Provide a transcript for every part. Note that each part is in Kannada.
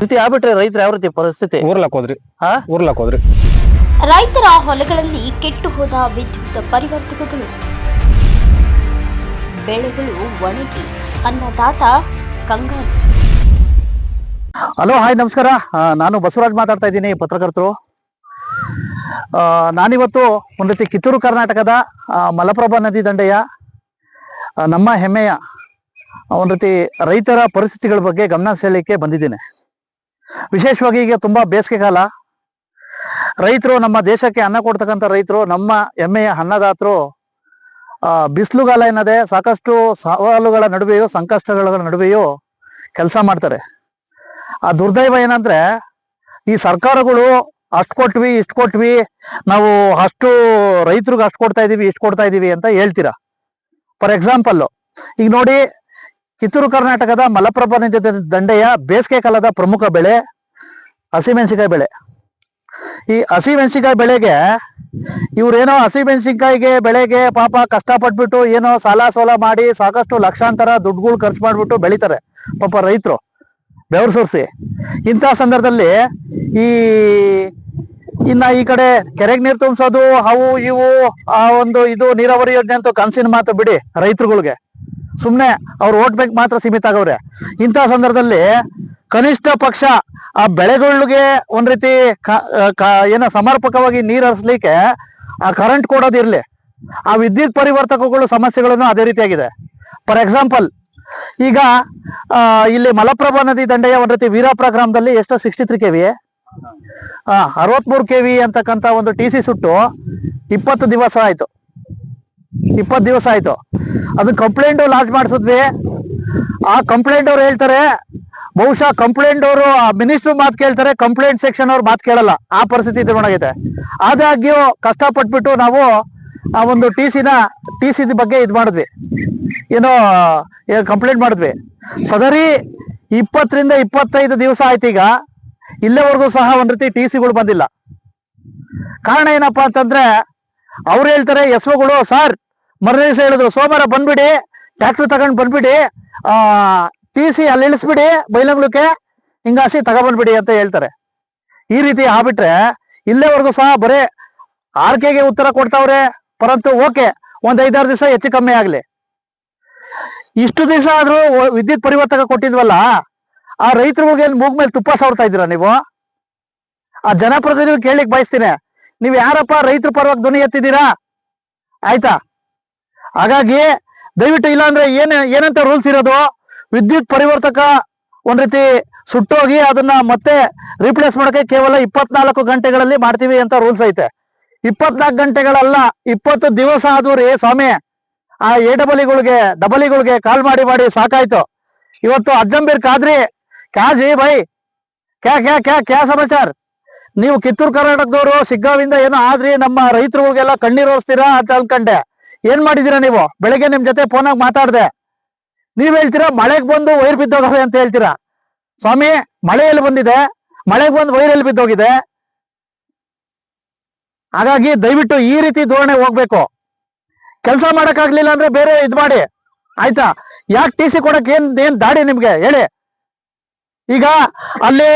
ರೀತಿ ಆಗ್ಬಿಟ್ರೆ ರೈತರ ಯಾವ ರೀತಿ ಪರಿಸ್ಥಿತಿ? ಊರ್ಲಕ್ ಹೋದ್ರಿ. ರೈತರ ಹೊಲಗಳಲ್ಲಿ ಕೆಟ್ಟು ಹೋದ ವಿದ್ಯುತ್ ಪರಿವರ್ತಕಗಳು, ಬೆಳೆಗಳು ಒಣಗಿ ಅನ್ನದಾತ ಕಂಗಾಲು. ಹಲೋ, ಹಾಯ್, ನಮಸ್ಕಾರ. ನಾನು ಬಸವರಾಜ್ ಮಾತಾಡ್ತಾ ಇದ್ದೀನಿ, ಪತ್ರಕರ್ತರು. ನಾನಿವತ್ತು ಒಂದು ರೀತಿ ಕಿತ್ತೂರು ಕರ್ನಾಟಕದ ಮಲಪ್ರಭಾ ನದಿ ದಂಡೆಯ ನಮ್ಮ ಹೆಮ್ಮೆಯ ಒಂದು ರೀತಿ ರೈತರ ಪರಿಸ್ಥಿತಿಗಳ ಬಗ್ಗೆ ಗಮನ ಸೆಳೆಯಲಿಕ್ಕೆ ಬಂದಿದ್ದೇನೆ. ವಿಶೇಷವಾಗಿ ಈಗ ತುಂಬಾ ಬೇಸಿಗೆ ಕಾಲ. ರೈತರು, ನಮ್ಮ ದೇಶಕ್ಕೆ ಅನ್ನ ಕೊಡ್ತಕ್ಕಂಥ ರೈತರು, ನಮ್ಮ ಹೆಮ್ಮೆಯ ಅನ್ನದಾತರು ಬಿಸಿಲುಗಾಲ ಏನದೆ ಸಾಕಷ್ಟು ಸವಾಲುಗಳ ನಡುವೆಯೂ ಸಂಕಷ್ಟಗಳ ನಡುವೆಯೂ ಕೆಲಸ ಮಾಡ್ತಾರೆ. ಆ ದುರ್ದೈವ ಏನಂದ್ರೆ, ಈ ಸರ್ಕಾರಗಳು ಅಷ್ಟು ಕೊಟ್ವಿ ಇಷ್ಟು ಕೊಟ್ವಿ, ನಾವು ಅಷ್ಟು ರೈತರಿಗೆ ಅಷ್ಟು ಕೊಡ್ತಾ ಇದೀವಿ ಇಷ್ಟು ಕೊಡ್ತಾ ಇದೀವಿ ಅಂತ ಹೇಳ್ತೀರಾ. ಫಾರ್ ಎಕ್ಸಾಂಪಲ್, ಈಗ ನೋಡಿ, ಕಿತ್ತೂರು ಕರ್ನಾಟಕದ ಮಲಪ್ರಭಾ ನದಿ ದಂಡೆಯ ಬೇಸಿಗೆ ಕಾಲದ ಪ್ರಮುಖ ಬೆಳೆ ಹಸಿಮೆಣಸಿನಕಾಯಿ ಬೆಳೆ. ಈ ಹಸಿಮೆಣಸಿನಕಾಯಿ ಬೆಳೆಗೆ ಇವ್ರೇನೋ ಹಸಿಮೆಣಸಿನಕಾಯಿಗೆ ಬೆಳೆಗೆ ಪಾಪ ಕಷ್ಟಪಟ್ಬಿಟ್ಟು ಏನೋ ಸಾಲ ಸೋಲ ಮಾಡಿ ಸಾಕಷ್ಟು ಲಕ್ಷಾಂತರ ದುಡ್ಡುಗಳು ಖರ್ಚು ಮಾಡ್ಬಿಟ್ಟು ಬೆಳಿತಾರೆ ಪಾಪ ರೈತರು, ಬೆವರು ಸುರಿಸಿ. ಇಂಥ ಸಂದರ್ಭದಲ್ಲಿ ಇನ್ನ ಈ ಕಡೆ ಕೆರೆಗೆ ನೀರು ತುಂಬಿಸೋದು, ಅವು ಇವು ಆ ಒಂದು ಇದು ನೀರಾವರಿ ಯೋಜನೆ ಅಂತೂ ಕನಸಿನ ಮಾತು ಬಿಡಿ. ರೈತರುಗಳಿಗೆ ಸುಮ್ಮನೆ ಅವ್ರು ಓಟ್ ಬ್ಯಾಂಕ್ ಮಾತ್ರ ಸೀಮಿತ ಆಗವ್ರೆ. ಇಂಥ ಸಂದರ್ಭದಲ್ಲಿ ಕನಿಷ್ಠ ಪಕ್ಷ ಆ ಬೆಳೆಗಳಿಗೆ ಒಂದ್ ರೀತಿ ಏನೋ ಸಮರ್ಪಕವಾಗಿ ನೀರು ಹರಿಸ್ಲಿಕ್ಕೆ ಆ ಕರೆಂಟ್ ಕೊಡೋದಿರ್ಲಿ. ಆ ವಿದ್ಯುತ್ ಪರಿವರ್ತಕಗಳು ಸಮಸ್ಯೆಗಳನ್ನು ಅದೇ ರೀತಿಯಾಗಿದೆ. ಫಾರ್ ಎಕ್ಸಾಂಪಲ್, ಈಗ ಇಲ್ಲಿ ಮಲಪ್ರಭಾ ನದಿ ದಂಡೆಯ ಒಂದ್ ರೀತಿ ವೀರಾಪುರ ಗ್ರಾಮದಲ್ಲಿ ಎಷ್ಟು 63 KV 63 KV ಅಂತಕ್ಕಂಥ ಒಂದು TC ಸುಟ್ಟು 20 ದಿವಸ ಆಯ್ತು. ಅದನ್ನ ಕಂಪ್ಲೇಂಟ್ ಲಾಂಚ್ ಮಾಡಿಸಿದ್ವಿ. ಆ ಕಂಪ್ಲೇಂಟ್ ಅವ್ರು ಹೇಳ್ತಾರೆ, ಬಹುಶಃ ಕಂಪ್ಲೇಂಟ್ ಅವರು ಮಿನಿಸ್ಟರ್ ಮಾತು ಕೇಳ್ತಾರೆ, ಕಂಪ್ಲೇಂಟ್ ಸೆಕ್ಷನ್ ಅವ್ರು ಮಾತು ಕೇಳಲ್ಲ. ಆ ಪರಿಸ್ಥಿತಿ ಇದ್ರೊಳಗೈತೆ. ಆದಾಗ್ಯೂ ಕಷ್ಟಪಟ್ಬಿಟ್ಟು ನಾವು ಆ ಒಂದು ಟಿ ಸಿ ಬಗ್ಗೆ ಇದು ಮಾಡಿದ್ವಿ, ಏನೋ ಕಂಪ್ಲೇಂಟ್ ಮಾಡಿದ್ವಿ. ಸದರಿ 20 ರಿಂದ 25 ದಿವಸ ಆಯ್ತು. ಈಗ ಇಲ್ಲಿವರೆಗೂ ಸಹ ಒಂದ್ ರೀತಿ TCಗಳು ಬಂದಿಲ್ಲ. ಕಾರಣ ಏನಪ್ಪಾ ಅಂತಂದ್ರೆ, ಅವ್ರು ಹೇಳ್ತಾರೆ ಎಸ್ಒಗಳು, ಸರ್ ಮರನೇ ದಿವಸ ಹೇಳಿದ್ರು, ಸೋಮವಾರ ಬಂದ್ಬಿಡಿ, ಟ್ರ್ಯಾಕ್ಟರ್ ತಗೊಂಡ್ ಬಂದ್ಬಿಡಿ, TC ಅಲ್ಲಿ ಇಳಿಸ್ಬಿಡಿ ಬೈಲಂಗ್ಲಕ್ಕೆ, ಹಿಂಗಾಸಿ ತಗೊಬಂದ್ಬಿಡಿ ಅಂತ ಹೇಳ್ತಾರೆ. ಈ ರೀತಿ ಆಗ್ಬಿಟ್ರೆ ಇಲ್ಲೇವರೆಗೂ ಸಹ ಬರೇ ಆರ್ಕೆಗೆ ಉತ್ತರ ಕೊಡ್ತಾವ್ರೆ. ಪರಂತು ಓಕೆ, ಒಂದ್ 5-6 ದಿವಸ ಹೆಚ್ಚು ಕಮ್ಮಿ ಆಗ್ಲಿ. ಇಷ್ಟು ದಿವಸ ಆದ್ರೂ ವಿದ್ಯುತ್ ಪರಿವರ್ತಕ ಕೊಟ್ಟಿದ್ವಲ್ಲ, ಆ ರೈತರಿಗೆ ಮೂಗ್ ಮೇಲೆ ತುಪ್ಪ ಸವರ್ತಾ ಇದ್ದೀರಾ ನೀವು? ಆ ಜನಪ್ರತಿನಿಧಿಗಳು ಕೇಳಿಕ್ ಬಯಸ್ತೀನಿ, ನೀವ್ ಯಾರಪ್ಪ ರೈತರ ಪರವಾಗಿ ಧ್ವನಿ ಎತ್ತಿದ್ದೀರಾ? ಆಯ್ತಾ? ಹಾಗಾಗಿ ದಯವಿಟ್ಟು, ಇಲ್ಲಾಂದ್ರೆ ಏನಂತ ರೂಲ್ಸ್ ಇರೋದು, ವಿದ್ಯುತ್ ಪರಿವರ್ತಕ ಒಂದ್ ರೀತಿ ಸುಟ್ಟೋಗಿ ಅದನ್ನ ಮತ್ತೆ ರಿಪ್ಲೇಸ್ ಮಾಡಕ್ಕೆ ಕೇವಲ 24 ಗಂಟೆಗಳಲ್ಲಿ ಮಾಡ್ತೀವಿ ಅಂತ ರೂಲ್ಸ್ ಐತೆ. 24 ಗಂಟೆಗಳಲ್ಲ, 20 ದಿವಸ ಆದ್ರೂ ರೀ ಸ್ವಾಮಿ. ಆ ಡಬಲಿಗಳಿಗೆ ಕಾಲ್ ಮಾಡಿ ಸಾಕಾಯ್ತು. ಇವತ್ತು ಅಜ್ಜಂಬೀರ್ ಕಾದ್ರಿ, ಕ್ಯಾ ಜಿ ಭೈ, ಕ್ಯಾ ಸಮಾಚಾರ? ನೀವು ಕಿತ್ತೂರು ಕರ್ನಾಟಕದವರು ಸಿಗ್ಗಾವಿಂದ ಏನೋ ಆದ್ರಿ, ನಮ್ಮ ರೈತರಿಗೆಲ್ಲ ಕಣ್ಣೀರು ಒರೆಸ್ತೀರಾ ಅಂತ ಅನ್ಕಂಡೆ. ಏನ್ ಮಾಡಿದೀರಾ ನೀವು? ಬೆಳಗ್ಗೆ ನಿಮ್ ಜೊತೆ ಫೋನಾಗ ಮಾತಾಡ್ದೆ, ನೀವ್ ಹೇಳ್ತೀರಾ ಮಳೆಗೆ ಬಂದು ವೈರ್ ಬಿದ್ದೋಗವೆ ಅಂತ ಹೇಳ್ತೀರಾ. ಸ್ವಾಮಿ, ಮಳೆ ಎಲ್ಲಿ ಬಂದಿದೆ? ಮಳೆಗೆ ಬಂದು ವೈರ್ ಎಲ್ಲಿ ಬಿದ್ದೋಗಿದೆ? ಹಾಗಾಗಿ ದಯವಿಟ್ಟು ಈ ರೀತಿ ಧೋರಣೆ ಹೋಗ್ಬೇಕು. ಕೆಲಸ ಮಾಡಕ್ಕಾಗ್ಲಿಲ್ಲ ಅಂದ್ರೆ ಬೇರೆ ಇದ್ ಮಾಡಿ, ಆಯ್ತಾ? ಯಾಕೆ TC ಕೊಡಕ್ ಏನ್ ದಾಡಿ ನಿಮ್ಗೆ ಹೇಳಿ? ಈಗ ಅಲ್ಲಿ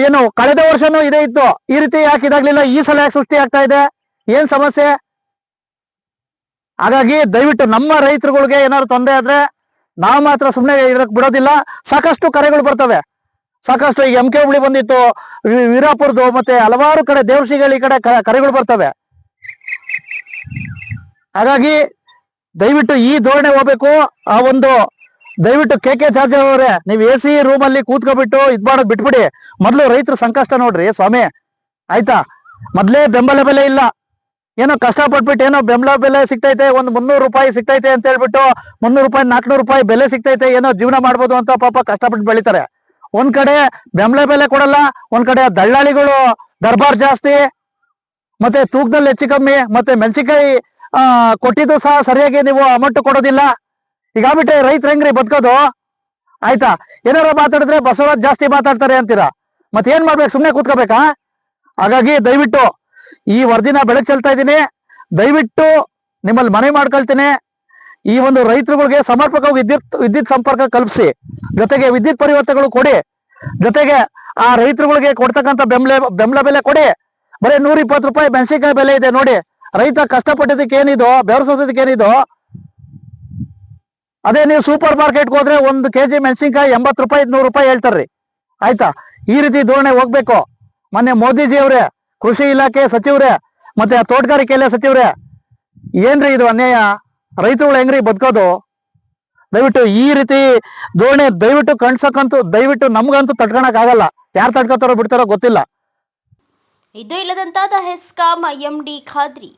ಏನು ಕಳೆದ ವರ್ಷನೂ ಇದೇ ಇತ್ತು, ಈ ರೀತಿ ಯಾಕೆ ಇದಾಗ್ಲಿಲ್ಲ? ಈ ಸಲ ಯಾಕೆ ಸೃಷ್ಟಿ ಆಗ್ತಾ ಇದೆ? ಏನ್ ಸಮಸ್ಯೆ? ಹಾಗಾಗಿ ದಯವಿಟ್ಟು ನಮ್ಮ ರೈತರುಗಳಿಗೆ ಏನಾದ್ರು ತೊಂದರೆ ಆದ್ರೆ ನಾವು ಮಾತ್ರ ಸುಮ್ಮನೆ ಇರಕ್ ಬಿಡೋದಿಲ್ಲ. ಸಾಕಷ್ಟು ಕರೆಗಳು ಬರ್ತವೆ, ಸಾಕಷ್ಟು. ಈಗ MK ಹುಬ್ಳಿ ಬಂದಿತ್ತು, ವೀರಾಪುರದ್ದು, ಮತ್ತೆ ಹಲವಾರು ಕಡೆ ದೇವಶ್ರೀಗಳು ಈ ಕಡೆ ಕರೆಗಳು ಬರ್ತವೆ. ಹಾಗಾಗಿ ದಯವಿಟ್ಟು ಈ ಧೋರಣೆ ಹೋಗ್ಬೇಕು. ಆ ಒಂದು ದಯವಿಟ್ಟು KK ಜಾರ್ಜ್ ಅವರೇ, ನೀವು AC ರೂಮಲ್ಲಿ ಕೂತ್ಕೊಬಿಟ್ಟು ಇದ್ ಮಾಡೋದ್ ಬಿಟ್ಬಿಡಿ. ಮೊದ್ಲು ರೈತರ ಸಂಕಷ್ಟ ನೋಡ್ರಿ ಸ್ವಾಮಿ, ಆಯ್ತಾ? ಮೊದ್ಲೇ ಬೆಂಬಲ ಬೆಲೆ ಇಲ್ಲ, ಏನೋ ಕಷ್ಟಪಟ್ಬಿಟ್ಟು ಏನೋ ಬೆಂಬಲ ಬೆಲೆ ಸಿಗ್ತೈತೆ, ಒಂದು 300 ರೂಪಾಯಿ ಸಿಗ್ತೈತೆ ಅಂತ ಹೇಳ್ಬಿಟ್ಟು 300 ರೂಪಾಯಿ 400 ರೂಪಾಯಿ ಬೆಲೆ ಸಿಗ್ತೈತೆ, ಏನೋ ಜೀವನ ಮಾಡ್ಬೋದು ಅಂತ ಪಾಪ ಕಷ್ಟಪಟ್ಟು ಬೆಳಿತಾರೆ. ಒಂದ್ ಕಡೆ ಬೆಂಬಲ ಬೆಲೆ ಕೊಡಲ್ಲ, ಒಂದ್ ಕಡೆ ದಳ್ಳಾಳಿಗಳು ದರ್ಬಾರ್ ಜಾಸ್ತಿ, ಮತ್ತೆ ತೂಕದಲ್ಲಿ ಹೆಚ್ಚು ಕಮ್ಮಿ, ಮತ್ತೆ ಮೆಣಸಿನಕಾಯಿ ಕೊಟ್ಟಿದ್ದು ಸಹ ಸರಿಯಾಗಿ ನೀವು ಅಮೌಂಟ್ ಕೊಡೋದಿಲ್ಲ. ಈಗಾಗ್ಬಿಟ್ಟೆ ರೈತರು ಹೆಂಗ್ರಿ ಬದುಕೋದು? ಆಯ್ತಾ? ಏನಾರ ಮಾತಾಡಿದ್ರೆ ಬಸವರಾಜ್ ಜಾಸ್ತಿ ಮಾತಾಡ್ತಾರೆ ಅಂತೀರಾ, ಮತ್ತೆ ಏನ್ ಮಾಡ್ಬೇಕು? ಸುಮ್ನೆ ಕೂತ್ಕೋಬೇಕಾ? ಹಾಗಾಗಿ ದಯವಿಟ್ಟು ಈ ವರದಿನ ಬೆಳಕು ಚೆಲ್ತಾ ಇದ್ದೀನಿ. ದಯವಿಟ್ಟು ನಿಮ್ಮಲ್ಲಿ ಮನವಿ ಮಾಡ್ಕೊಳ್ತೀನಿ, ಈ ಒಂದು ರೈತರುಗಳಿಗೆ ಸಮರ್ಪಕವಾಗಿ ವಿದ್ಯುತ್ ಸಂಪರ್ಕ ಕಲ್ಪಿಸಿ, ಜೊತೆಗೆ ವಿದ್ಯುತ್ ಪರಿವರ್ತಕಗಳು ಕೊಡಿ. ಜೊತೆಗೆ ಆ ರೈತರುಗಳಿಗೆ ಕೊಡ್ತಕ್ಕಂಥ ಬೆಂಬಲ ಬೆಲೆ ಕೊಡಿ. ಬರೀ 120 ರೂಪಾಯಿ ಮೆಣಸಿನಕಾಯಿ ಬೆಲೆ ಇದೆ ನೋಡಿ. ರೈತ ಕಷ್ಟಪಟ್ಟಿದ್ದಕ್ಕೆ ಏನಿದೋ, ಬೆವರಿಸೋದಕ್ಕೆ ಏನಿದೋ, ಅದೇ ನೀವು ಸೂಪರ್ ಮಾರ್ಕೆಟ್ಗೆ ಹೋದ್ರೆ 1 kg ಮೆಣಸಿನಕಾಯಿ 80 ರೂಪಾಯಿ 100 ರೂಪಾಯಿ ಹೇಳ್ತಾರ್ರಿ. ಆಯ್ತಾ? ಈ ರೀತಿ ಧೋರಣೆ ಹೋಗ್ಬೇಕು. ಮೊನ್ನೆ ಮೋದಿಜಿ ಅವರೇ, ಕೃಷಿ ಇಲಾಖೆ ಸಚಿವರೇ, ಮತ್ತೆ ತೋಟಗಾರಿಕೆ ಇಲಾಖೆ ಸಚಿವರೇ, ಏನ್ರಿ ಇದು ಅನ್ಯಾಯ? ರೈತರುಗಳು ಹೆಂಗ್ರಿ ಬದುಕೋದು? ದಯವಿಟ್ಟು ಈ ರೀತಿ ಧೋರಣೆ ದಯವಿಟ್ಟು ಕಣ್ಸಕ್ಕಂತೂ ದಯವಿಟ್ಟು ನಮ್ಗಂತೂ ತಡ್ಕೊಳಕ್ ಆಗಲ್ಲ. ಯಾರು ತಡ್ಕೋತಾರೋ ಬಿಡ್ತಾರೋ ಗೊತ್ತಿಲ್ಲ. ಇದು ಇಲ್ಲದಂತಾದ ಹೆಸ್ಕಾಂ ಎಂಡಿ ಖಾದ್ರಿ.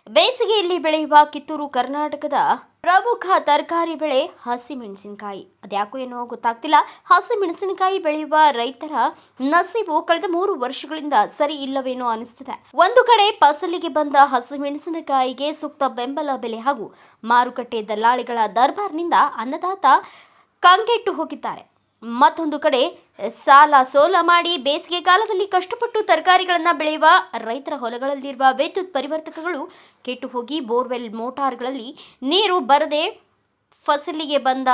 ಬೇಸಿಗೆಯಲ್ಲಿ ಬೆಳೆಯುವ ಕಿತ್ತೂರು ಕರ್ನಾಟಕದ ಪ್ರಮುಖ ತರಕಾರಿ ಬೆಳೆ ಹಸಿಮೆಣಸಿನಕಾಯಿ. ಅದ್ಯಾಕೋ ಏನೋ ಗೊತ್ತಾಗ್ತಿಲ್ಲ, ಹಸಿಮೆಣಸಿನಕಾಯಿ ಬೆಳೆಯುವ ರೈತರ ನಸೀಬು ಕಳೆದ 3 ವರ್ಷಗಳಿಂದ ಸರಿ ಇಲ್ಲವೇನೋ ಅನಿಸ್ತಿದೆ. ಒಂದು ಕಡೆ ಫಸಲಿಗೆ ಬಂದ ಹಸಿಮೆಣಸಿನಕಾಯಿಗೆ ಸೂಕ್ತ ಬೆಂಬಲ ಬೆಲೆ ಹಾಗೂ ಮಾರುಕಟ್ಟೆ ದಲ್ಲಾಳಿಗಳ ದರ್ಬಾರ್ನಿಂದ ಅನ್ನದಾತ ಕಂಗೆಟ್ಟು ಹೋಗಿದ್ದಾರೆ. ಮತ್ತೊಂದು ಕಡೆ ಸಾಲ ಸೋಲ ಮಾಡಿ ಬೇಸಿಗೆ ಕಾಲದಲ್ಲಿ ಕಷ್ಟಪಟ್ಟು ತರಕಾರಿಗಳನ್ನು ಬೆಳೆಯುವ ರೈತರ ಹೊಲಗಳಲ್ಲಿರುವ ವಿದ್ಯುತ್ ಪರಿವರ್ತಕಗಳು ಕೆಟ್ಟು ಹೋಗಿ ಬೋರ್ವೆಲ್ ಮೋಟಾರ್ಗಳಲ್ಲಿ ನೀರು ಬರದೆ ಫಸಲಿಗೆ ಬಂದ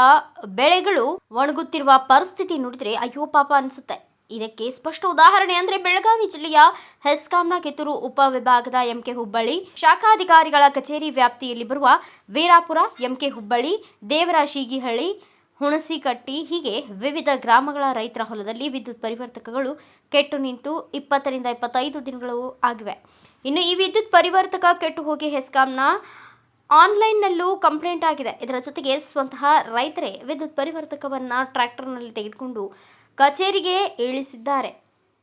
ಬೆಳೆಗಳು ಒಣಗುತ್ತಿರುವ ಪರಿಸ್ಥಿತಿ ನೋಡಿದರೆ ಅಯ್ಯೋ ಪಾಪ ಅನಿಸುತ್ತೆ. ಇದಕ್ಕೆ ಸ್ಪಷ್ಟ ಉದಾಹರಣೆ ಅಂದರೆ ಬೆಳಗಾವಿ ಜಿಲ್ಲೆಯ ಹೆಸ್ಕಾಂನ ಕಿತ್ತೂರು ಉಪವಿಭಾಗದ ಎಂಕೆ ಹುಬ್ಬಳ್ಳಿ ಶಾಖಾಧಿಕಾರಿಗಳ ಕಚೇರಿ ವ್ಯಾಪ್ತಿಯಲ್ಲಿ ಬರುವ ವೀರಾಪುರ, ಎಂಕೆ ಹುಬ್ಬಳ್ಳಿ, ದೇವರಾಶಿಗಿಹಳ್ಳಿ, ಹುಣಸಿಕಟ್ಟಿ ಹೀಗೆ ವಿವಿಧ ಗ್ರಾಮಗಳ ರೈತರ ಹೊಲದಲ್ಲಿ ವಿದ್ಯುತ್ ಪರಿವರ್ತಕಗಳು ಕೆಟ್ಟು ನಿಂತು 20 ರಿಂದ 25 ದಿನಗಳು ಆಗಿವೆ. ಇನ್ನು ಈ ವಿದ್ಯುತ್ ಪರಿವರ್ತಕ ಕೆಟ್ಟು ಹೋಗಿ ಹೆಸ್ಕಾಂನ ಆನ್ಲೈನ್ನಲ್ಲೂ ಕಂಪ್ಲೇಂಟ್ ಆಗಿದೆ. ಇದರ ಜೊತೆಗೆ ಸ್ವತಃ ರೈತರೇ ವಿದ್ಯುತ್ ಪರಿವರ್ತಕವನ್ನು ಟ್ರ್ಯಾಕ್ಟರ್ನಲ್ಲಿ ತೆಗೆದುಕೊಂಡು ಕಚೇರಿಗೆ ಇಳಿಸಿದ್ದಾರೆ.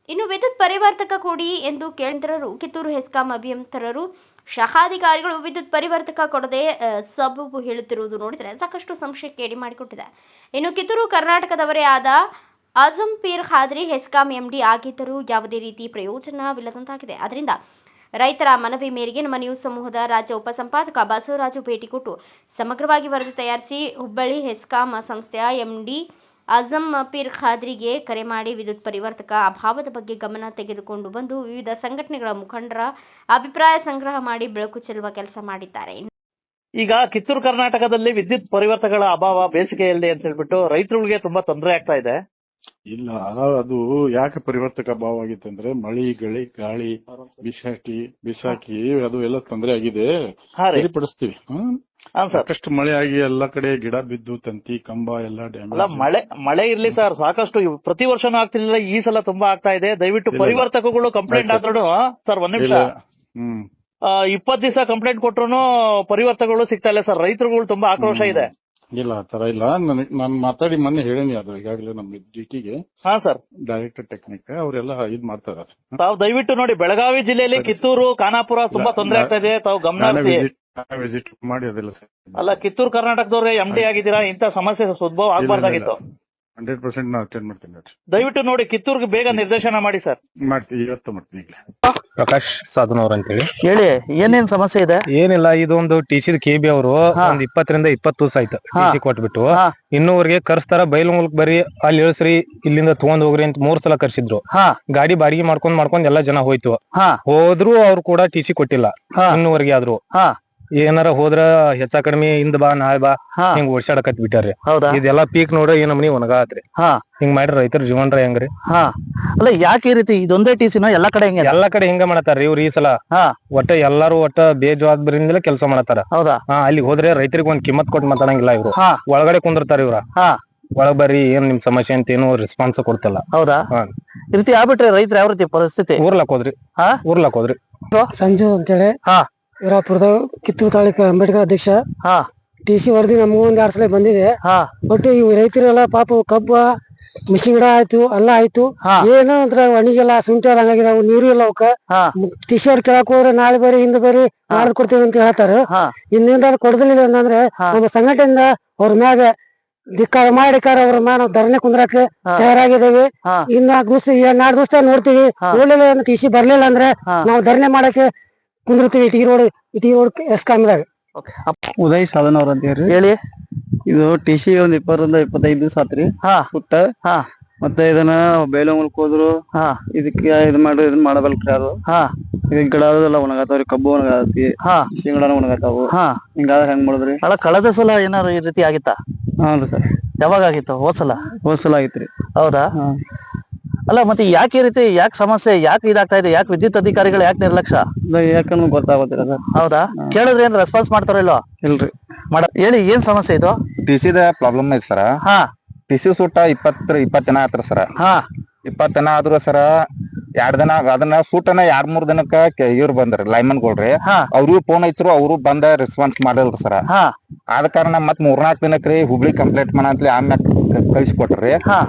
ಇನ್ನು ವಿದ್ಯುತ್ ಪರಿವರ್ತಕ ಕೊಡಿ ಎಂದು ಕೇಂದ್ರರು ಕಿತ್ತೂರು ಹೆಸ್ಕಾಂ ಅಭಿಯಂತರರು ಶಾಖಾಧಿಕಾರಿಗಳು ವಿದ್ಯುತ್ ಪರಿವರ್ತಕ ಕೊಡದೆ ಸಬೂಬು ಹೇಳುತ್ತಿರುವುದು ನೋಡಿದರೆ ಸಾಕಷ್ಟು ಸಂಶಯಕ್ಕೆ ಎಡೆ ಮಾಡಿಕೊಟ್ಟಿದೆ. ಇನ್ನು ಕಿತ್ತೂರು ಕರ್ನಾಟಕದವರೇ ಆದ ಆಜಂ ಪೀರ್ ಖಾದ್ರಿ ಹೆಸ್ಕಾಂ ಎಂಡಿ ಆಗಿದ್ದರೂ ಯಾವುದೇ ರೀತಿ ಪ್ರಯೋಜನವಿಲ್ಲದಂತಾಗಿದೆ. ಅದರಿಂದ ರೈತರ ಮನವಿ ಮೇರೆಗೆ ನಮ್ಮ ನ್ಯೂಸ್ ಸಮೂಹದ ರಾಜ್ಯ ಉಪಸಂಪಾದಕ ಬಸವರಾಜು ಭೇಟಿ ಕೊಟ್ಟು ಸಮಗ್ರವಾಗಿ ವರದಿ ತಯಾರಿಸಿ ಹುಬ್ಬಳ್ಳಿ ಹೆಸ್ಕಾಂ ಸಂಸ್ಥೆಯ ಎಂಡಿ ಆಜಂ ಪೀರ್ ಖಾದ್ರಿಗೆ ಕರೆ ಮಾಡಿ ವಿದ್ಯುತ್ ಪರಿವರ್ತಕ ಅಭಾವದ ಬಗ್ಗೆ ಗಮನ ತೆಗೆದುಕೊಂಡು ಬಂದು ವಿವಿಧ ಸಂಘಟನೆಗಳ ಮುಖಂಡರ ಅಭಿಪ್ರಾಯ ಸಂಗ್ರಹ ಮಾಡಿ ಬೆಳಕು ಚೆಲ್ಲುವ ಕೆಲಸ ಮಾಡಿದ್ದಾರೆ. ಈಗ ಕಿತ್ತೂರು ಕರ್ನಾಟಕದಲ್ಲಿ ವಿದ್ಯುತ್ ಪರಿವರ್ತಕಗಳ ಅಭಾವ ಬೇಸಿಗೆಯಲ್ಲಿ ಅಂತ ಹೇಳ್ಬಿಟ್ಟು ರೈತರುಗಳಿಗೆ ತುಂಬಾ ತೊಂದರೆ ಆಗ್ತಾ ಇದೆ. ಇಲ್ಲ, ಅದು ಯಾಕೆ ಪರಿವರ್ತಕ ಅಭಾವ ಆಗಿತ್ತು ಅಂದ್ರೆ ಮಳಿ ಗಾಳಿ ಬಿಸಾಕಿ ಅದು ಎಲ್ಲ ತೊಂದರೆ ಆಗಿದೆ. ಸರಿಪಡಿಸ್ತೀವಿ. ಸಾಕಷ್ಟು ಮಳೆ ಆಗಿ ಎಲ್ಲಾ ಕಡೆ ಗಿಡ ಬಿದ್ದು ತಂತಿ ಕಂಬ ಎಲ್ಲ ಡ್ಯಾಮೇಜ್. ಮಳೆ ಇರ್ಲಿ ಸರ್, ಸಾಕಷ್ಟು ಪ್ರತಿ ವರ್ಷನೂ ಆಗ್ತಿರ್ಲಿಲ್ಲ, ಈ ಸಲ ತುಂಬಾ ಆಗ್ತಾ ಇದೆ. ದಯವಿಟ್ಟು ಪರಿವರ್ತಕಗಳು ಕಂಪ್ಲೇಂಟ್ ಆದ್ರೂ ಸರ್, 1 ನಿಮಿಷ, 20 ದಿವಸ ಕಂಪ್ಲೇಂಟ್ ಕೊಟ್ರು ಪರಿವರ್ತಕಗಳು ಸಿಗ್ತಾ ಇಲ್ಲ ಸರ್. ರೈತರುಗಳು ತುಂಬಾ ಆಕ್ರೋಶ ಇದೆ. ಇಲ್ಲ, ಆತರ ಇಲ್ಲ. ನಾನು ಮಾತಾಡಿ ಮೊನ್ನೆ ಹೇಳೇನಿ ಅದು ಈಗಾಗಲೇ ನಮ್ಮ ಡಿಟಿಗೆ. ಹಾ ಸರ್, ಡೈರೆಕ್ಟರ್ ಟೆಕ್ನಿಕ್ ಅವರೆಲ್ಲ ಇದ್ ಮಾಡ್ತಾರೆ. ತಾವು ದಯವಿಟ್ಟು ನೋಡಿ, ಬೆಳಗಾವಿ ಜಿಲ್ಲೆಯಲ್ಲಿ ಕಿತ್ತೂರು, ಖಾನಾಪುರ ತುಂಬಾ ತೊಂದರೆ ಆಗ್ತಾ ಇದೆ. ತಾವು ಗಮನ ವಿಸಿಟ್ ಮಾಡಿ ಅದೆಲ್ಲ ಅಲ್ಲ, ಕಿತ್ತೂರು ಕರ್ನಾಟಕದವ್ರೆ MD ಆಗಿದ್ದೀರಾ, ಇಂತ ಸಮಸ್ಯೆ ಉದ್ಭವ ಆಗ್ಬಾರ್ದಾಗಿತ್ತು. 100% ನಾನು ಅಟೆಂಡ್ ಮಾಡ್ತೀನಿ. ದಯವಿಟ್ಟು ನೋಡಿ, ಕಿತ್ತೂರ್ಗೆ ಬೇಗ ನಿರ್ದೇಶನ ಮಾಡಿ ಸರ್. ಮಾಡ್ತೀವಿ, ಇವತ್ತು ಮಾಡ್ತೀನಿ. ಪ್ರಕಾಶ್ ಸಾಧನವ್ರ ಅಂತ ಹೇಳಿ, ಏನೇನ್ ಸಮಸ್ಯೆ ಇದೆ? ಏನಿಲ್ಲ, ಇದೊಂದು ಟಿಸಿ KB ಅವರು ಒಂದ್ 20 ರಿಂದ 20 ದಿವಸ ಆಯ್ತು ಟಿಸಿ ಕೊಟ್ಬಿಟ್ಟು. ಇನ್ನೂವರೆಗೆ ಕರ್ಸ್ತಾರ, ಬೈಲ್ ಮೂಲಕ ಬರೀ ಅಲ್ಲಿ ಇಳಿಸ್ರಿ, ಇಲ್ಲಿಂದ ತಗೊಂಡ್ ಹೋಗ್ರಿ ಅಂತ 3 ಸಲ ಕರ್ಸಿದ್ರು. ಗಾಡಿ ಬಾಡಿಗೆ ಮಾಡ್ಕೊಂಡ್ ಎಲ್ಲಾ ಜನ ಹೋಯ್ತು. ಹೋದ್ರು ಅವ್ರು ಕೂಡ ಟಿಸಿ ಕೊಟ್ಟಿಲ್ಲ ಇನ್ನೂವರೆಗೆ. ಆದ್ರು ಏನಾರ ಹೋದ್ರ ಹೆಚ್ಚ ಕಡಿಮೆ ಹಿಂದ್ ಬಾ ನಾಳೆ ಬಾ ಹಿಂಗ್ ಓಡ್ಸಾಡಕತ್ ಬಿಟ್ಟಾರ್ರಿ. ಇದೆಲ್ಲಾ ಪೀಕ್ ನೋಡ್ರ ಏನ್ ನಮ್ನಿ ಒಣಗಾತ್ರಿ. ಹಿಂಗ್ ಮಾಡ್ರಿ ರೈತರ ಜೀವನ್ರ ಹೆಂಗ್ರಿ? ಅಲ್ಲ, ಯಾಕೆ ಈ ರೀತಿ? ಇದೊಂದೇ ಟಿಸಿನ ಎಲ್ಲಾ ಕಡೆ ಹಿಂಗ ಮಾಡತಾರ್ರಿ ಇವ್ರು. ಈ ಸಲ ಒಟ್ಟ ಎಲ್ಲಾರು ಬೇಜವಾಬ್ದಾರಿಯಿಂದಲೇ ಕೆಲಸ ಮಾಡತಾರ. ಹೌದಾ? ಅಲ್ಲಿ ಹೋದ್ರೆ ರೈತರಿಗೆ ಒಂದ್ ಕಿಮ್ಮತ್ ಕೊಟ್ಟು ಮಾತಾಡಂಗಿಲ್ಲ ಇವ್ರು. ಒಳಗಡೆ ಕುಂದಿರ್ತಾರ ಇವ್ರ. ಒಳಗ್ ಬರ್ರಿ, ಏನ್ ನಿಮ್ ಸಮಸ್ಯೆ ಅಂತ ಏನು ರೆಸ್ಪಾನ್ಸ್ ಕೊಡ್ತಿಲ್ಲ. ಹೌದಾ? ಈ ರೀತಿ ಆಗ್ಬಿಟ್ರೆ ರೈತರ ಯಾವ ರೀತಿ ಪರಿಸ್ಥಿತಿ? ಊರ್ಲಾಕ್ ಹೋದ್ರಿ. ಸಂಜು ಅಂತೇಳಿ ವೀರಾಪುರದ ಕಿತ್ತೂರು ತಾಲೂಕು ಅಂಬೇಡ್ಕರ್ ಅಧ್ಯಕ್ಷ. ಟಿಸಿ ವರದಿ ನಮಗೂ 2 ಸಲ ಬಂದಿದೆ. ಬಟ್ ಇವ್ ರೈತರೆಲ್ಲ ಪಾಪ ಕಬ್ಬ ಮಿಷಿನ್ ಗಿಡ ಆಯ್ತು, ಎಲ್ಲ ಆಯ್ತು, ಏನೋ ಒಂಥರ ಒಣಗಿಲ್ಲ, ಸುಂಟಿ ಹಂಗಾಗಿದಾವ, ನೀರು ಇಲ್ಲ ಅವಕ್ಕ. ಟಿಸಿ ಅವ್ರು ಕೇಳಕ್ ಹೋದ್ರೆ ನಾಳೆ ಬರೀ ಹಿಂದ್ ಬರೀ ನಾಳೆ ಕೊಡ್ತೇವೆ ಅಂತ ಹೇಳ್ತಾರ. ಇನ್ನೇನಾದ್ರು ಕೊಡದಿಲ್ಲ ಅಂತಂದ್ರೆ ನಮ್ಮ ಸಂಘಟನೆಯಿಂದ ಅವ್ರ ಮ್ಯಾಗ ಧಿಕ್ಕಾರ ಮಾಡಿಕಾರ ಅವ್ರ ಮ್ಯಾಗ ನಾವು ಧರಣಿ ಕುಂದ್ರಾಕ ತಯಾರಾಗಿದ್ದೇವೆ. ಇನ್ನ 4 ದಿವಸ ನೋಡ್ತೀವಿ. ನೋಡ್ಲಿಲ್ಲ ಟಿಸಿ ಬರ್ಲಿಲ್ಲ ಅಂದ್ರೆ ನಾವು ಧರಣಿ ಮಾಡಕ್ಕೆ ಕುಂದಿರ್ತೀವಿ ಇಟಿ ರೋಡ್ ಹೆಸ್ಕಾಂದಾಗ. ಉದಯ್ ಸಾಧನ ಅವ್ರ ಅಂತ ಹೇಳಿ. ಇದು ಟಿಸಿ ಒಂದ್ 20 ರಿಂದ 25 ದಿವಸ ಆತ್ರಿ ಸುಟ್ಟ. ಮತ್ತೆ ಇದನ್ನ ಬೇಲೆ ಮೂಲಕ ಹೋದ್ರು. ಇದಕ್ಕೆ ಇದನ್ ಮಾಡಬಲ್ಕ್ರಿ ಅದು. ಇದಕ್ ಗಿಡ ಎಲ್ಲ ಒಣಗಾತಾವ್ರಿ, ಕಬ್ಬು ಒಣಗಾತಿ, ಗಿಡ ಒಣಗಾತಾವು. ಹಿಂಗಾದ್ರೆ ಹೆಂಗ್ ಮಾಡುದ್ರಿ? ಕಳೆದ ಸಲ ಏನಾರು ಈ ರೀತಿ ಆಗಿತ್ತಾ? ಹಾ ಸರ್. ಯಾವಾಗ ಆಗಿತ್ತು? ಹೋದ್ಸಲ ಆಗಿತ್ರಿ. ಹೌದಾ? ಅಲ್ಲ ಮತ್ತೆ ಯಾಕೆ ಈ ರೀತಿ ಯಾಕೆ ಸಮಸ್ಯೆ ಯಾಕೆ ಇದಾಗ್ತಾ ಇದೆ? ಯಾಕೆ ವಿದ್ಯುತ್ ಅಧಿಕಾರಿಗಳು ಯಾಕೆ ನಿರ್ಲಕ್ಷ್ಯ? ಯಾಕಂದ್ರೆ ಗೊತ್ತಾಗೋದಿಲ್ಲ ಸರ್. ಹೌದಾ? ಕೇಳಿದ್ರೆ ಏನ್ ರೆಸ್ಪಾನ್ಸ್ ಮಾಡ್ತಾರೋ ಇಲ್ಲೋ? ಇಲ್ರಿ. ಹೇಳಿ ಏನ್ ಸಮಸ್ಯೆ ಇದು? ಟಿಸಿದ ಪ್ರಾಬ್ಲಮ್ ಐತಿ ಸರ. ಹಾ. ಟಿಸಿ ಸೂಟ 20 ದಿನ ಆತ್ರ ಸರ. ಹಾ. 20 ದಿನ ಆದ್ರೂ ಸರ 2 ದಿನ ಅದನ್ನ ಸೂಟನ 2-3 ದಿನಕ್ಕ ಇವ್ರು ಬಂದ್ರಿ ಲೈಮನ್ ಗೋಳ್ರಿ. ಅವ್ರಿಗೂ ಫೋನ್ ಹಚ್ಚಿರು, ಅವರು ಬಂದ ರೆಸ್ಪಾನ್ಸ್ ಮಾಡಲ್ರಿ ಸರ. ಆದ ಕಾರಣ ಮತ್ 3-4 ದಿನಕ್ರಿ ಹುಬ್ಳಿ ಕಂಪ್ಲೇಂಟ್ ಮಾಡಂತ್ಲಿ ಆಮ್ಯಾಗ ಕಳಿಸ್ಕೊಟ್ರಿ.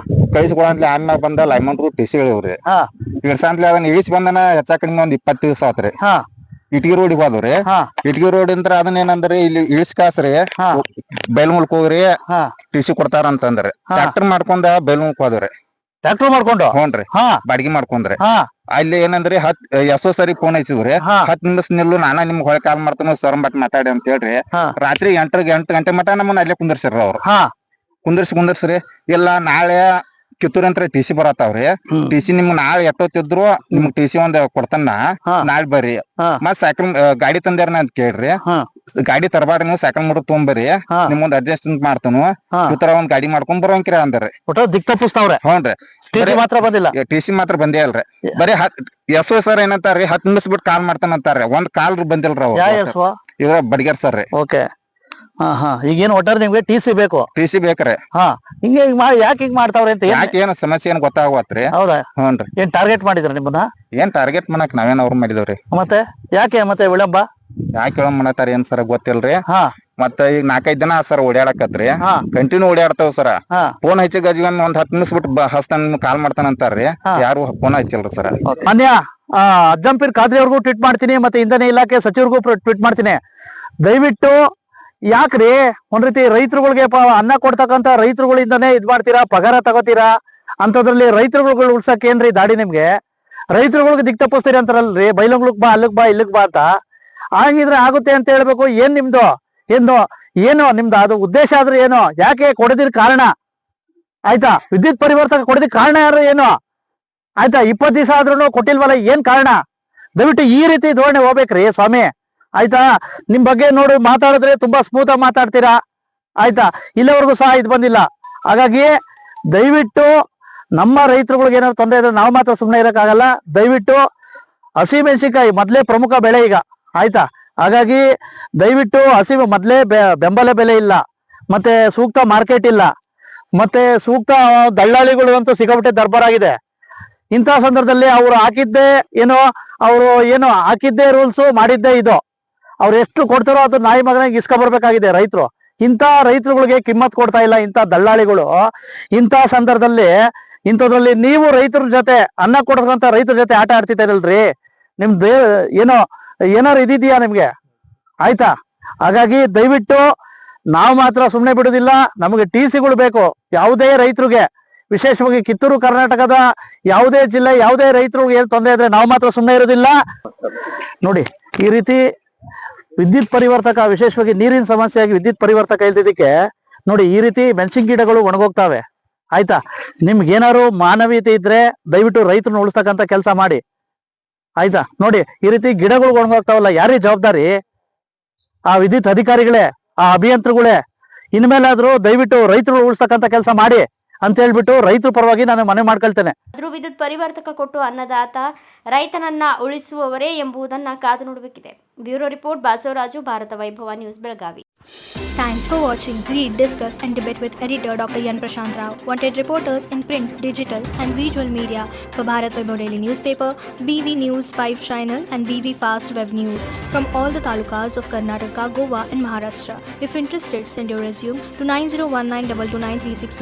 ಕಳಿಸ್ಕೊಡಂತ್ಲಿ ಆಮ್ಯಾಗ ಬಂದ ಲೈಮನ್ ರು ಟಿಸಿ ಹೇಳಿವ್ರಿ. ಇಳ್ಸಂತ್ಲಿ ಅದನ್ನ ಇಳಿಸಿ ಬಂದನ ಹೆಚ್ಚಾ ಕಡಿಮೆ 20 ದಿವಸ ಆತ್ರಿ. ಇಟ್ಗಿ ರೋಡಿಗೆ ಹೋದ್ರಿ. ಇಟ್ಗಿ ರೋಡ್ ಅಂತ ಅದನ್ನ ಏನಂದ್ರಿ, ಇಲ್ಲಿ ಇಳಿಸ್ಕಾಸ್ರಿ ಬೈಲ್ಮುಲ್ಕ್ ಹೋಗ್ರಿ ಟಿಸಿ ಕೊಡ್ತಾರ ಅಂತಂದ್ರಿ. ಟ್ರ್ಯಾಕ್ಟರ್ ಮಾಡ್ಕೊಂಡ ಬೈಲ್ಮುಲ್ಕ್ ಹೋದ್ರಿ. ಟ್ರ್ಯಾಕ್ಟರ್ ಮಾಡ್ಕೊಂಡು? ಹ್ಞೂನ್ರಿ, ಬಾಡಿಗೆ ಮಾಡ್ಕೊಂಡ್ರಿ. ಅಲ್ಲಿ ಏನಂದ್ರಿ ಎಷ್ಟೋ ಸರಿ ಫೋನ್ ಹಚ್ಚಿದ್ರಿ. 10 ನಿಮಿಷ ನಿಲ್ಲು, ನಾನ ನಿಮ್ಗೆ ಹೊಳೆ ಕಾಲ್ ಮಾಡ್ತಾನ ಸರ್ ಬಟ್ ಮಾತಾಡಿ ಅಂತ ಹೇಳ್ರಿ. ರಾತ್ರಿ 8 ಗಂಟೆ ಮಟ ನಮ್ಮನ್ನ ಅಲ್ಲೇ ಕುಂದರ್ಸಿರ್ರಿ ಅವ್ರು. ಕುಂದರ್ಸ್ರಿ ಇಲ್ಲ ನಾಳೆ ಕಿತ್ತೂರ್ ಅಂತ ಟಿಸಿ ಬರತ್ತಾವ್ರಿ. ಟಿಸಿ ನಿಮ್ಗ್ ನಾಳೆ ಎಷ್ಟೊತ್ತಿದ್ರು ನಿಮ್ಗ್ ಟಿಸಿ ಒಂದ್ ಕೊಡ್ತಾನ, ನಾಳೆ ಬರ್ರಿ. ಮತ್ ಸೈಕಲ್ ಗಾಡಿ ತಂದ್ಯಾರ ಅಂತ ಕೇಳ್ರಿ. ಗಾಡಿ ತರಬಾರ್ರಿ, ನೀವು ಸೈಕಲ್ ಮೋಟರ್ ತೊಗೊಂಬರ್ರಿ, ನಿಮ್ಗೊಂದ್ ಅಡ್ಜಸ್ಟ್ಮೆಂಟ್ ಮಾಡ್ತಾನು, ಈ ಒಂದ್ ಗಾಡಿ ಮಾಡ್ಕೊಂಡ್ ಬರೋಂಕಿರ ಅಂದ್ರಿ. ದಿಕ್ ತಪ್ಪಿಸ್ತಾವ್ರೆ. ಹ್ಞೂನ್ರಿ. ಟಿಸಿ ಮಾತ್ರ ಬಂದಿಲ್ಲ. ಟಿಸಿ ಮಾತ್ರ ಬಂದೇ ಅಲ್ರಿ. ಬರೀ ಎಸ್ ಸರ್ ಏನಂತಾರ್ರಿ, 10 ನಿಮಿಷ ಬಿಟ್ಟು ಕಾಲ್ ಮಾಡ್ತಾನಂತಾರ್ರಿ. ಒಂದ್ ಕಾಲ್ ಬಂದಿಲ್ರಿ ಅವ್ರು. ಇವ್ರ ಬಡಿಗಾರ್ ಸರ್ ರೀ. ಓಕೆ. ಈಗೇನು ಒಟ್ಟಾರೆ ನಿಮ್ಗೆ ಟಿಸಿ ಬೇಕು? ಟಿಸಿ ಬೇಕ್ರಿ. ಹಿಂಗೆ ಯಾಕೆ ಹಿಂಗ್ ಮಾಡ್ತಾವ್ರೆ ಅಂತ ಯಾಕೆ ಏನ್ ಸಮಸ್ಯೆ ಏನ್ ಗೊತ್ತಾಗತ್ರಿ? ಹೌದಾ? ಹ್ಞೂನ್ರಿ. ಏನ್ ಟಾರ್ಗೆಟ್ ಮಾಡಿದ್ರ ನಿಮ್ಮನ್ನ? ಏನ್ ಟಾರ್ಗೆಟ್ ಮಾಡಕ್ ನಾವೇನ್ ಅವ್ರು ಮಾಡಿದವ್ರಿ. ಮತ್ತೆ ಯಾಕೆ ಮತ್ತೆ ವಿಳಂಬ? ಯಾಕೆ ವಿಳಂಬ ಮಾಡತಾರ ಏನ್ ಸರ ಗೊತ್ತಿಲ್ರಿ. ಮತ್ತ ಈಗ 4-5 ದಿನ ಸರ್ ಓಡಾಡಕತ್ರಿ. ಕಂಟಿನ್ಯೂ ಓಡಾಡ್ತಾವ ಸರ. ಫೋನ್ ಹಚ್ಚಿ ಗಜ್ವನ್ ಒಂದ್ 10 ನಿಮಿಷ ಬಿಟ್ಟು ಹಸ್ತಾನ ಕಾಲ್ ಮಾಡ್ತಾನಂತಾರ್ರಿ. ಯಾರು ಫೋನ್ ಹಚ್ಚಿಲ್ರಿ ಸರ. ಮಾನ್ಯ ಅಜ್ಜಂಪೀರ್ ಖಾದ್ರಿ ಅವ್ರಿಗೂ ಟ್ವೀಟ್ ಮಾಡ್ತೀನಿ, ಮತ್ತೆ ಇಂಧನ ಇಲಾಖೆ ಸಚಿವರಿಗೂ ಟ್ವೀಟ್ ಮಾಡ್ತೀನಿ. ದಯವಿಟ್ಟು ಯಾಕ್ರಿ ಒಂದ್ ರೀತಿ ರೈತರುಗಳಿಗೆ ಅನ್ನ ಕೊಡ್ತಕ್ಕಂತ ರೈತರುಗಳಿಂದಾನೇ ಇದ್ ಮಾಡ್ತೀರಾ, ಪಗಾರ ತಗೋತೀರಾ ಅಂತದ್ರಲ್ಲಿ ರೈತರುಗಳು ಉಳ್ಸಕ್ ಏನ್ರಿ ದಾಡಿ ನಿಮ್ಗೆ? ರೈತರುಗಳಿಗೆ ದಿಕ್ ತಪ್ಪಿಸ್ತೀರಿ ಅಂತಾರಲ್ರಿ, ಬೈಲಂಗ್ಳಕ್ ಬಾ, ಅಲ್ಲಿಗ್ ಬಾ, ಇಲ್ಲಿಗ್ ಬಾ ಅಂತ. ಹಂಗಿದ್ರೆ ಆಗುತ್ತೆ ಅಂತ ಹೇಳ್ಬೇಕು. ಏನ್ ನಿಮ್ದು ಏನು ನಿಮ್ದು ಅದು ಉದ್ದೇಶ ಆದ್ರೆ ಏನು? ಯಾಕೆ ಕೊಡದಿರ್ ಕಾರಣ? ಆಯ್ತಾ, ವಿದ್ಯುತ್ ಪರಿವರ್ತಕ ಕೊಡದಿರ್ ಕಾರಣ ಯಾರು ಏನು? ಆಯ್ತಾ, 20 ದಿವಸ ಆದ್ರೂ ಕೊಟ್ಟಿಲ್ವಲ್ಲ, ಏನ್ ಕಾರಣ? ದಯವಿಟ್ಟು ಈ ರೀತಿ ಧೋರಣೆ ಹೋಗ್ಬೇಕ್ರಿ ಸ್ವಾಮಿ. ಆಯ್ತಾ, ನಿಮ್ ಬಗ್ಗೆ ನೋಡಿ ಮಾತಾಡಿದ್ರೆ ತುಂಬಾ ಸ್ಮೂತ್ ಆಗಿ ಮಾತಾಡ್ತೀರಾ. ಆಯ್ತಾ, ಇಲ್ಲಿವರೆಗೂ ಸಹ ಇದು ಬಂದಿಲ್ಲ. ಹಾಗಾಗಿ ದಯವಿಟ್ಟು ನಮ್ಮ ರೈತರುಗಳಿಗೆ ಏನಾದ್ರು ತೊಂದರೆ ಇದ್ರೆ ನಾವು ಮಾತ್ರ ಸುಮ್ಮನೆ ಇರಕ್ಕಾಗಲ್ಲ. ದಯವಿಟ್ಟು ಹಸಿಮೆಣಸಿನಕಾಯಿ ಮೊದ್ಲೇ ಪ್ರಮುಖ ಬೆಳೆ ಈಗ. ಆಯ್ತಾ, ಹಾಗಾಗಿ ದಯವಿಟ್ಟು ಮೊದ್ಲೇ ಬೆಂಬಲ ಬೆಲೆ ಇಲ್ಲ, ಮತ್ತೆ ಸೂಕ್ತ ಮಾರ್ಕೆಟ್ ಇಲ್ಲ, ಮತ್ತೆ ಸೂಕ್ತ ದಳ್ಳಾಳಿಗಳು ಅಂತೂ ಸಿಕ್ಕಾಪಟ್ಟೆ ದರ್ಬಾರಾಗಿದೆ. ಇಂತಹ ಸಂದರ್ಭದಲ್ಲಿ ಅವ್ರು ಹಾಕಿದ್ದೇ ರೂಲ್ಸ್, ಮಾಡಿದ್ದೇ ಇದು. ಅವ್ರು ಎಷ್ಟು ಕೊಡ್ತಾರೋ ಅದು ನಾಯಿ ಮಗನಾಗಿ ಇಸ್ಕ ಬರ್ಬೇಕಾಗಿದೆ ರೈತರು. ಇಂಥ ರೈತರುಗಳಿಗೆ ಕಿಮ್ಮತ್ ಕೊಡ್ತಾ ಇಲ್ಲ ಇಂಥ ದಳ್ಳಾಳಿಗಳು. ಇಂಥ ಸಂದರ್ಭದಲ್ಲಿ ಇಂಥದ್ರಲ್ಲಿ ನೀವು ರೈತರ ಜೊತೆ, ಅನ್ನ ಕೊಡ್ತಕ್ಕಂಥ ರೈತರ ಜೊತೆ ಆಟ ಆಡ್ತಿದ್ದೀರಲ್ರಿ. ನಿಮ್ದು ಏನಾರು ಇದಿದ್ಯಾ ನಿಮ್ಗೆ? ಆಯ್ತಾ, ಹಾಗಾಗಿ ದಯವಿಟ್ಟು ನಾವು ಮಾತ್ರ ಸುಮ್ಮನೆ ಬಿಡುದಿಲ್ಲ. ನಮಗೆ ಟಿಸಿಗಳು ಬೇಕು ಯಾವುದೇ ರೈತರಿಗೆ, ವಿಶೇಷವಾಗಿ ಕಿತ್ತೂರು ಕರ್ನಾಟಕದ ಯಾವುದೇ ಜಿಲ್ಲೆ, ಯಾವುದೇ ರೈತರಿಗೆ ಏನ್ ತೊಂದರೆ ಇದ್ರೆ ನಾವು ಮಾತ್ರ ಸುಮ್ಮನೆ ಇರೋದಿಲ್ಲ. ನೋಡಿ, ಈ ರೀತಿ ವಿದ್ಯುತ್ ಪರಿವರ್ತಕ, ವಿಶೇಷವಾಗಿ ನೀರಿನ ಸಮಸ್ಯೆಯಾಗಿ ವಿದ್ಯುತ್ ಪರಿವರ್ತಕ ಇಲ್ದಿದ್ದಕ್ಕೆ ನೋಡಿ ಈ ರೀತಿ ಮೆಣಸಿನ ಗಿಡಗಳು ಒಣಗೋಗ್ತಾವೆ. ಆಯ್ತಾ, ನಿಮ್ಗೆ ಏನಾದ್ರು ಮಾನವೀಯತೆ ಇದ್ರೆ ದಯವಿಟ್ಟು ರೈತರನ್ನ ಉಳಿಸ್ತಕ್ಕಂಥ ಕೆಲಸ ಮಾಡಿ. ಆಯ್ತಾ, ನೋಡಿ ಈ ರೀತಿ ಗಿಡಗಳು ಒಣಗೋಗ್ತಾವಲ್ಲ, ಯಾರೇ ಜವಾಬ್ದಾರಿ? ಆ ವಿದ್ಯುತ್ ಅಧಿಕಾರಿಗಳೇ, ಆ ಅಭಿಯಂತರುಗಳೇ. ಇನ್ಮೇಲಾದ್ರೂ ದಯವಿಟ್ಟು ರೈತರು ಉಳಿಸ್ತಕ್ಕಂಥ ಕೆಲಸ ಮಾಡಿ ಅಂತ ಹೇಳ್ಬಿಟ್ಟು ರೈತರ ಪರವಾಗಿ ನಾನು ಮನವಿ ಮಾಡ್ಕೊಳ್ತೇನೆ. ವಿದ್ಯುತ್ ಪರಿವರ್ತಕ ಕೊಟ್ಟು ಅನ್ನದಾತ ರೈತನನ್ನ ಉಳಿಸುವವರೇ ಎಂಬುದನ್ನ ಕಾದು ನೋಡಬೇಕಿದೆ. ಬ್ಯೂರೋ ರಿಪೋರ್ಟ್, ಬಾಸವರಾಜು, ಭಾರತ ವೈಭವ news, Belagavi. Thanks for watching. Read, discuss and debate with editor Dr. Yan Prashant Rao. Wanted reporters in print, digital and visual media for Bharat Vaibhav Daily Newspaper, BV News 5 Channel and BV Fast Web News from all the talukas of Karnataka, Goa and Maharashtra. If interested, send your resume to 9019229369.